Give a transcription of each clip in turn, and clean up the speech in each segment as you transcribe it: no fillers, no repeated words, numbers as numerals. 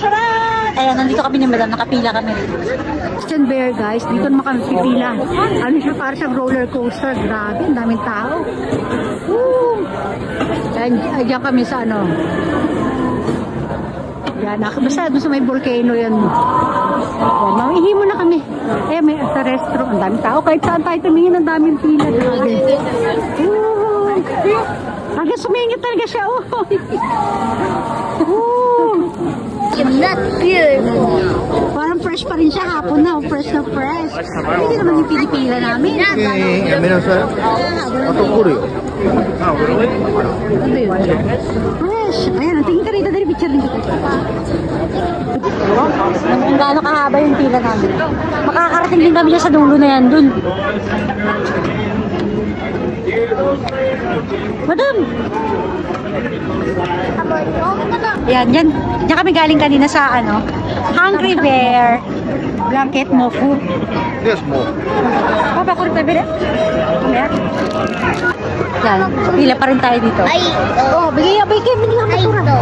Charot! Ayan, nandito kami ni Madam, nakapila kami. Christian Bear guys, dito naman kami pipila. Ano siya, para siyang roller coaster. Grabe, ang daming tao. Woo! Diyan kami sa ano. Yan, basta doon sa may volcano yan. Yan, mamihimo na kami. Eh, may sa restaurant. Ang daming tao. Kahit saan tayo tumingin, ang daming pila. Grabe. Woo! Hanggang sumingit talaga siya. Oh. Woo! Not beautiful. Parang fresh pa rin siya hapon na. Fresh na fresh. Hindi naman yung pinipila namin. Ano yun? Fresh. Ayan, tingin ka rito. Dali picture din kita. Kung gaano kahaba yung pila namin. Makakarating din kami dyan sa dulo na yan, dun. Madam! Yan, yan. Diyan kami galing kanina sa ano, Hungry Bear. Blanket mo, food. Yes, mo. Papa, kurip na bire? Yan. Yan, pila pa rin tayo dito. Ay, Oh, bigay kayo, bigay ang ay, matura. ito.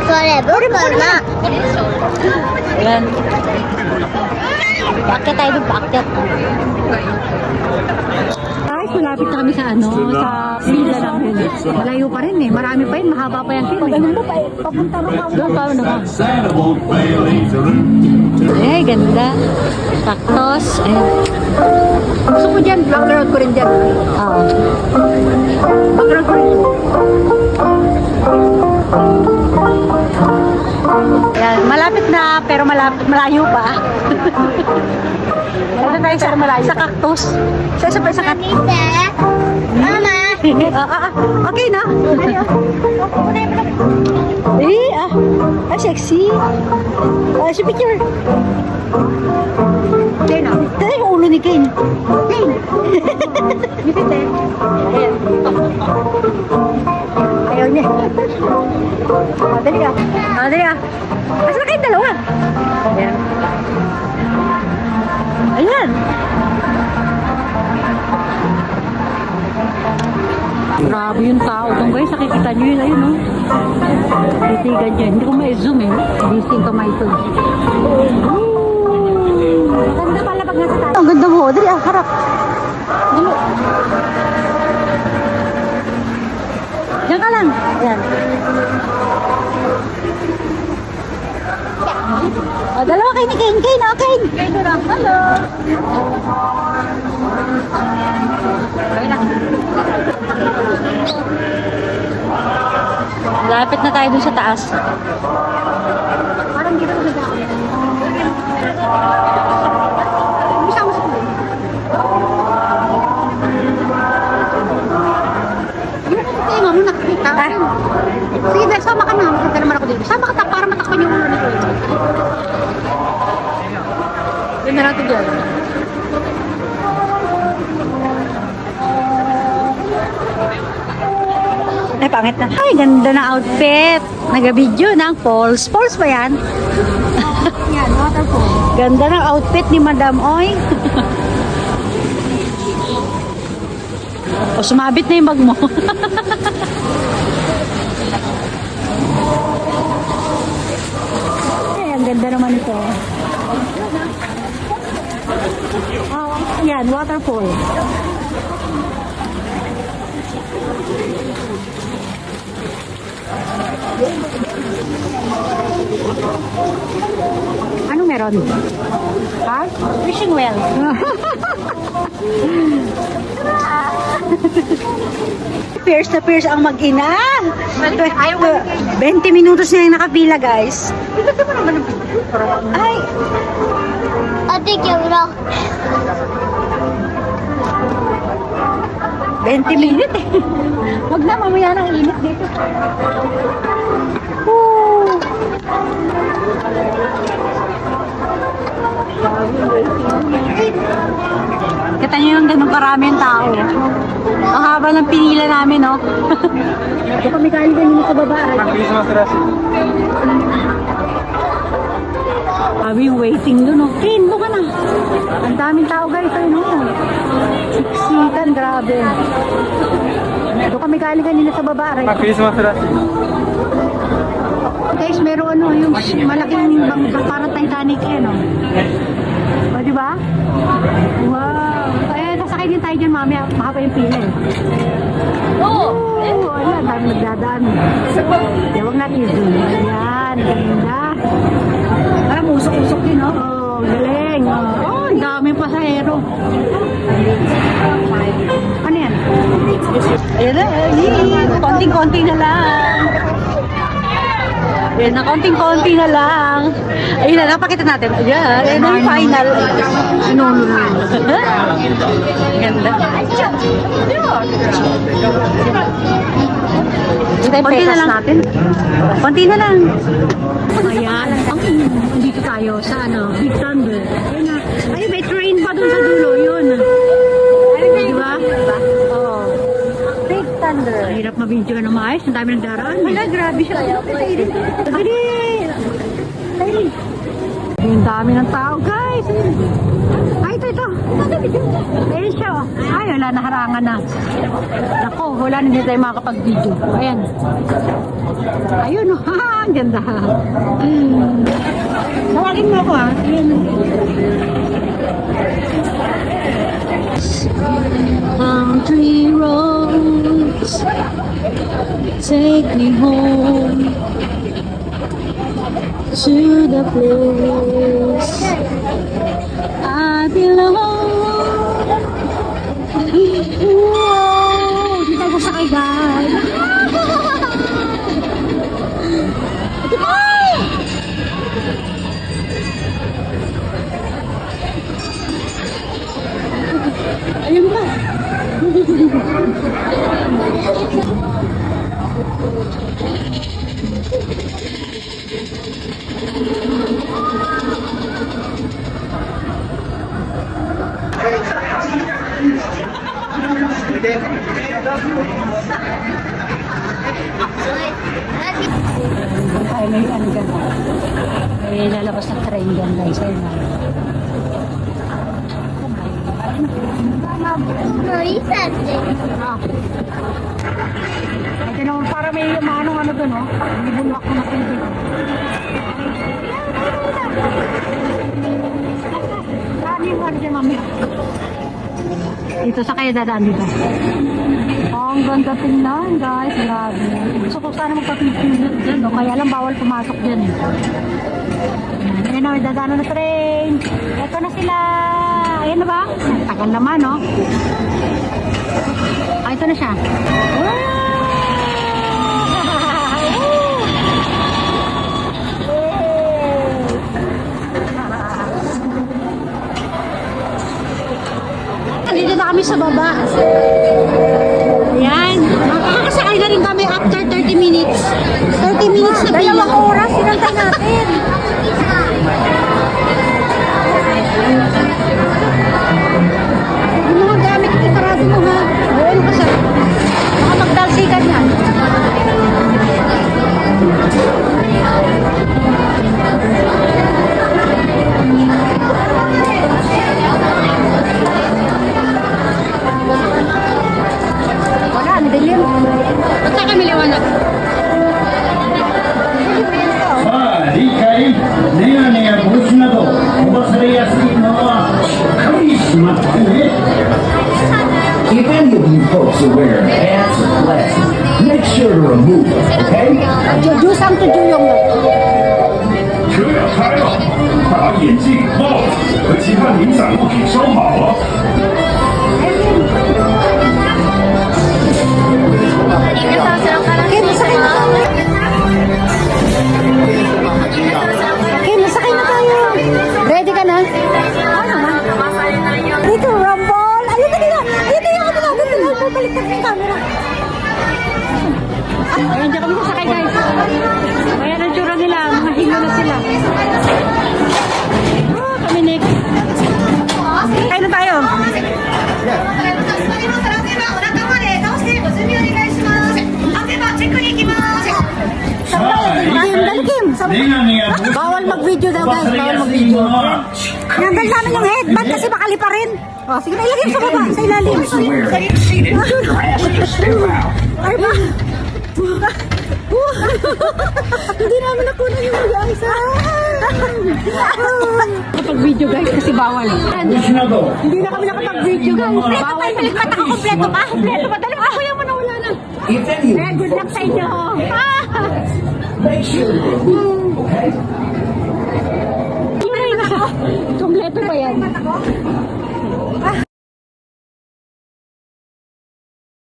Sorry, bukol na. Yan. Paakyat tayo doon, paakyat. Kahit malapit na kami sa ano, sa pila namin. Malayo pa rin eh. Marami pa yun. Mahaba pa yan. Ganun mo pa eh. Papunta mo pa. Doon pa naman. Ay, ganda. Cactus. Ayan. Gusto ko dyan. Background ko rin dyan. Oo. Background ko rin. Ayan, malapit na, pero malayo pa. Ano tayo sa malayo? Sa cactus. Sa isa pa sa cactus. Manita. Mama. Okay na. Ay, sexy. Si picture. Kaya na. Dali yung ulo ni Kane. Kane. Bipit eh. Ayan. Ayaw niya. Dali ah. Dali ah. Asa na kayong dalawa? Ayan. Ayan. Grabe yung tao doon guys. Nakikita nyo yun. Ayun oh. Titigan nyo. Hindi ko ma-zoom eh. Distinct to my phone. Ganda pala pag nasa tayo. Ang ganda mo. Dali ah, harap. Dali. Diyan ka lang. Ayan. Dalawa kayo ni Kane. Kane, Kane. Kane lang. Hello. Lapit na tayo dun sa taas. Parang dito ko na ako. Bisa mo sa tuloy. Yung mo nakikita. Sige, Bel, sama ka na. Maganda naman ako dito. Sama ka para matakpan yung ulo nito. Yun na natin dyan. Ay, pangit na. Ay, ganda na outfit. Nag-video ng Falls. Falls ba yan? Yan, waterfall. Ganda ng outfit ni Madam Oy. O, sumabit na yung bag mo. Ay, ang ganda naman ito. Yan, waterfall. Anong meron? Ha? Wishing well. Pierce na Pierce ang mag-ina. 20 minutos na yung nakapila, guys. Ay, Ate, kaya 20 minutes eh. Wag na, mamaya nang init dito. Woo! Kita nyo yung ganun karami yung tao. Ang haba ng pinila namin, no? Ito kami kain kanina sa baba. Kami yung waiting doon, no? Kin, doon ka na. Ang daming tao guys. Ayun o. Siksikan, grabe. Doon kami kain kanina sa baba. Right? Christmas. Kaya malaking bangka, parang Titanic yan, no? O, di ba? Wow. Eh, sasakay din tayo dyan, mami. Mahaba yung pila, eh. Oo. Wala, dami nagdadaan. Kaya huwag natin i-zoom. Ayan, ganda. Parang usok-usok din, no? Oh, galing. Oh, ang dami pasahero. Ano yan? Ayan na, konting-konti na lang. Ayan na, konting-konti na lang. Ayun na, napakita natin. Ayan, ayan na yung final. Sinuno na. Ganda. Konti na lang natin. Konti na lang. Ayan. Dito tayo sa Big Thunder. Ayun na. Ay, may train pa dun sa dulo. Yun. Diba? Oo. Big Thunder. Hirap ma-video na maayos. Ang dami nagdaraan. Wala, grabe siya. Dali! Ang dami ng tao, guys. Ay, ito. Ayun siya. Ay, wala, naharangan na. Naku, wala na, hindi tayo makakapag-video. Ayan. Ayun, oh. Ang ganda. Tawagin mo ako, ha? Country roads, take me home to the place I belong. Wow! Di tayo sakay, guys. Ayun ba? Ay, may ano dyan. May lalabas na train dyan, guys. Ayun na. Ito naman para may manong ano doon, no? May bulak ko na tubig. Saan yung ano dyan, mami? Dito sa kayo dadaan dito. Oh, ang ganda tingnan, guys. Grabe. Gusto ko sana magpapipinot dyan, no? Kaya lang bawal pumasok dyan, eh. Ayan na, may dadaan na train. Ito na sila. Ayan na ba? Tagal naman, no? Ah, ito na siya. Dito na kami sa baba. Ayan. Makakasakay na rin kami after 30 minutes. 30 minutes na pila. 2 oras, sinantay natin. Yung mga gamit, iparado mo, ha? Ano ka sa? Baka magdalsikan yan. Wala, nadilim. Ba't na kami liwanag? さあ、理解、メガネや帽子など飛ばされやすいものはしっかりしまってね。If any of you folks are wearing hats or glasses, make sure to remove them, okay? Do something to yung 车要开了，把眼镜、帽子和其他零散物品收好了。 Okay, masakay na tayo. Okay, masakay na tayo. Ready ka na? Dito, Rumble. Ayun, dali na. Dito yung ano natin. Balik na yung camera. Ayan, dyan kami sasakay, guys. Ayan ang tsura nila. Mga hilo na sila. Kami next. Kain na tayo. Bawal mag-video daw, guys. Bawal mag-video. Nandal namin yung headband kasi makali pa rin. O, sige na, ilagay mo sa baba, sa ilalim. Ay ba? Hindi namin nakunan yung mag-aisa. Kapag-video guys kasi bawal. 星など Hindi na kami nakapag-video guys. Bawal. Mata ka, kompleto ka. Kompleto ba? Dali mo, kuya mo na wala na. if any of Kaya you good luck sa inyo. make sure to okay? Kompleto pa yan.